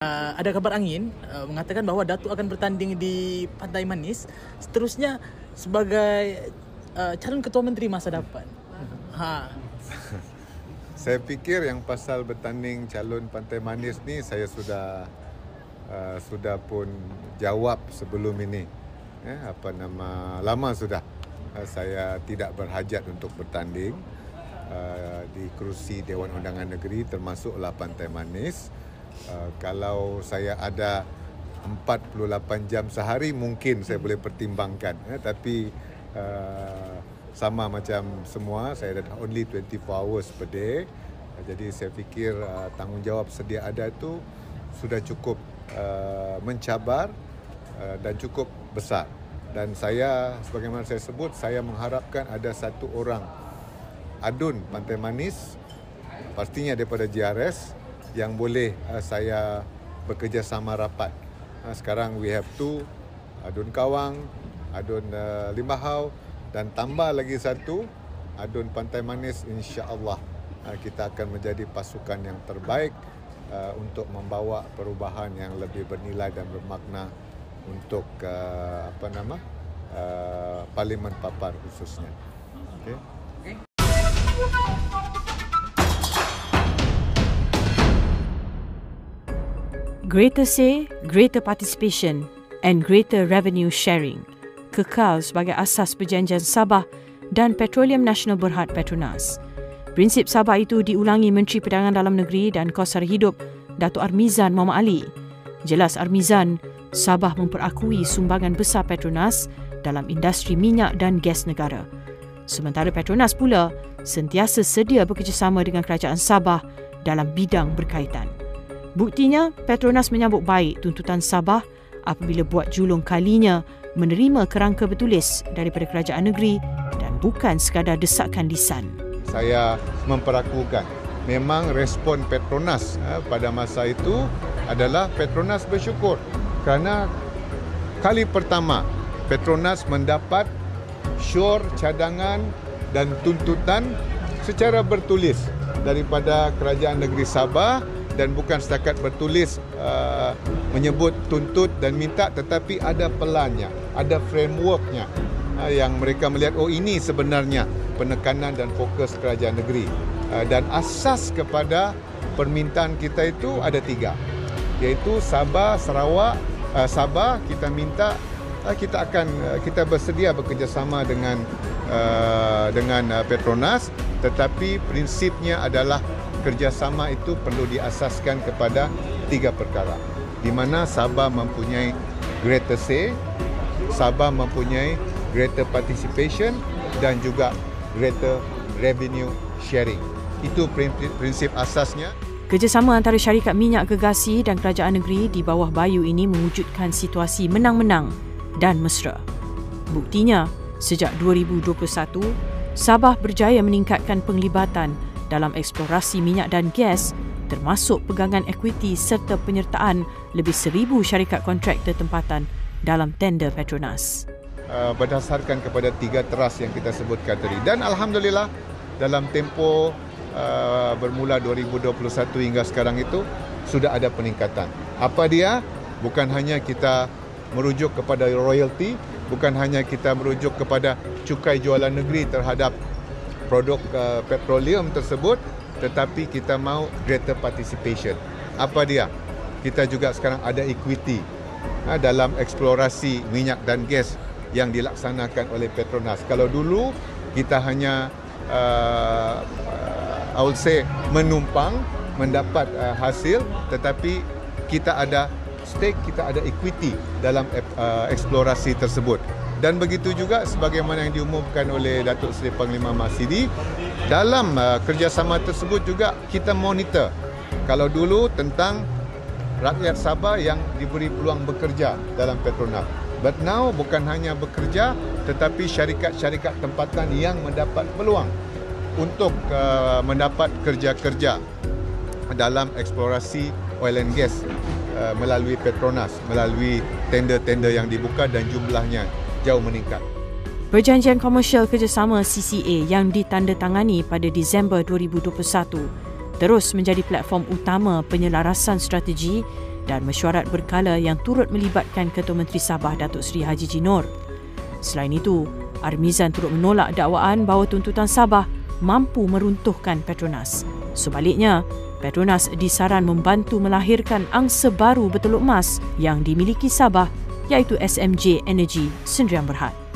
Ada kabar angin mengatakan bahawa Datuk akan bertanding di Pantai Manis seterusnya sebagai calon ketua menteri masa depan. Saya fikir yang pasal bertanding calon Pantai Manis ni saya sudah pun jawab sebelum ini. Lama sudah saya tidak berhajat untuk bertanding di kerusi Dewan Undangan Negeri termasuklah Pantai Manis. Kalau saya ada 48 jam sehari mungkin saya boleh pertimbangkan, tapi sama macam semua, saya ada only 24 hours per day. Jadi saya fikir tanggungjawab sedia ada itu sudah cukup mencabar dan cukup besar. Dan saya, sebagaimana saya sebut, saya mengharapkan ada satu orang adun Pantai Manis, pastinya daripada JRS, yang boleh saya bekerjasama rapat. Sekarang we have two, adun Kawang, adun Limbahau, dan tambah lagi satu, adun Pantai Manis. InsyaAllah kita akan menjadi pasukan yang terbaik untuk membawa perubahan yang lebih bernilai dan bermakna untuk Parlimen Papar khususnya. Okay. Greater say, greater participation and greater revenue sharing kekal sebagai asas perjanjian Sabah dan Petroleum Nasional Berhad Petronas. Prinsip Sabah itu diulangi Menteri Perdagangan Dalam Negeri dan Kos Sara Hidup Datuk Armizan Muhammad Ali. Jelas Armizan, Sabah memperakui sumbangan besar Petronas dalam industri minyak dan gas negara. Sementara Petronas pula sentiasa sedia bekerjasama dengan Kerajaan Sabah dalam bidang berkaitan. Buktinya, Petronas menyambut baik tuntutan Sabah apabila buat julung kalinya menerima kerangka bertulis daripada kerajaan negeri dan bukan sekadar desakan lisan. Saya memperakukan memang respon Petronas pada masa itu adalah Petronas bersyukur kerana kali pertama Petronas mendapat syur cadangan dan tuntutan secara bertulis daripada kerajaan negeri Sabah. Dan bukan setakat bertulis menyebut tuntut dan minta, tetapi ada pelannya, ada frameworknya yang mereka melihat, oh ini sebenarnya penekanan dan fokus kerajaan negeri. Dan asas kepada permintaan kita itu ada 3, iaitu Sabah, Sarawak, Sabah kita minta kita bersedia bekerjasama dengan Petronas, tetapi prinsipnya adalah kerjasama itu perlu diasaskan kepada 3 perkara, di mana Sabah mempunyai greater say, Sabah mempunyai greater participation dan juga greater revenue sharing. Itu prinsip asasnya. Kerjasama antara syarikat minyak gergasi dan kerajaan negeri di bawah Bayu ini mewujudkan situasi menang-menang dan mesra. Buktinya, sejak 2021, Sabah berjaya meningkatkan penglibatan dalam eksplorasi minyak dan gas, termasuk pegangan ekwiti serta penyertaan lebih 1,000 syarikat kontraktor tempatan dalam tender Petronas. Berdasarkan kepada 3 teras yang kita sebutkan tadi. Dan Alhamdulillah dalam tempoh bermula 2021 hingga sekarang itu sudah ada peningkatan. Apa dia? Bukan hanya kita merujuk kepada royalty, bukan hanya kita merujuk kepada cukai jualan negeri terhadap produk petroleum tersebut, tetapi kita mahu greater participation. Apa dia? Kita juga sekarang ada equity dalam eksplorasi minyak dan gas yang dilaksanakan oleh Petronas. Kalau dulu kita hanya I would say menumpang mendapat hasil, tetapi kita ada stake, kita ada equity dalam eksplorasi tersebut. Dan begitu juga sebagaimana yang diumumkan oleh Datuk Seri Panglima Masidi, dalam kerjasama tersebut juga kita monitor. Kalau dulu tentang rakyat Sabah yang diberi peluang bekerja dalam Petronas. But now bukan hanya bekerja, tetapi syarikat-syarikat tempatan yang mendapat peluang untuk mendapat kerja-kerja dalam eksplorasi oil and gas melalui Petronas, melalui tender-tender yang dibuka dan jumlahnya jauh meningkat. Perjanjian Komersial Kerjasama CCA yang ditandatangani pada Disember 2021 terus menjadi platform utama penyelarasan strategi dan mesyuarat berkala yang turut melibatkan Ketua Menteri Sabah Datuk Seri Haji Jinor. Selain itu, Armizan turut menolak dakwaan bahawa tuntutan Sabah mampu meruntuhkan Petronas. Sebaliknya, Petronas disaran membantu melahirkan angsa baru berteluk emas yang dimiliki Sabah, iaitu SMJ Energy Sdn Bhd.